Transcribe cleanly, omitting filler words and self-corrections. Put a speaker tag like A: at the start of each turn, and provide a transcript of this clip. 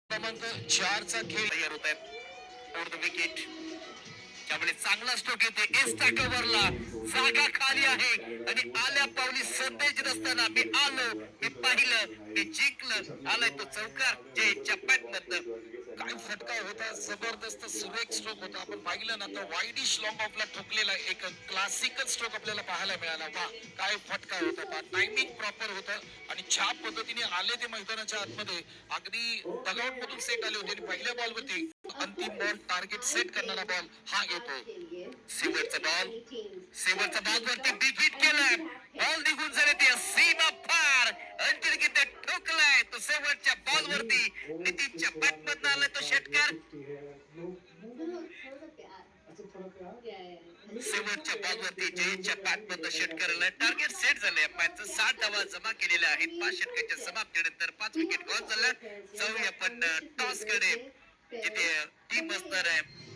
A: क्रमांक 4 चा खेळ तयार होत आहे ओव्हर द विकेट. त्यामुळे चांगला स्ट्रोक येते एस्टा कव्हरला. जागा खाली आहे आणि आल्या पावली सतेज नसताना मी आलो, मी पाहिलं, मी जिंकलं. आलाय तो चौकार जयच्या बॅट मधनं. काय फटका होता, जबरदस्त सुरेख स्ट्रोक होता. आपण पाहिलं ना तर वाईडिश लॉंग ऑफला ठोकलेला एक क्लासिकल स्ट्रोक आपल्याला पाहायला मिळाला. वा काय फटका होता, टायमिंग प्रॉपर होतं आणि छाप पद्धतीने आले ते मैदानाच्या आतमध्ये. अगदी डगआउट मधून सेट आले होते आणि पहिल्या बॉलवरती अंतिम बॉल टार्गेट सेट करणारा बॉल हा येतो. शेवटचा बॉल वरती बिग हिट केलाय. बॉल निघून झाले ते सीमा पार अंतर्गत ठोकलाय तो शेवटच्या बॉल वरती. नितीनच्या बॅट मधनं आलाय तो षटकार. शेवटच्या बॉल वरती जयच्या बॅट मधनं षटकाराला टार्गेट सेट झालंय. मॅचचं 7 धावा जमा केलेल्या आहेत. 5 षटकांच्या समाप्तीनंतर 5 विकेट गॉल झाल्या. जाऊया आपण टॉस कडे जिथे टीम असणार आहे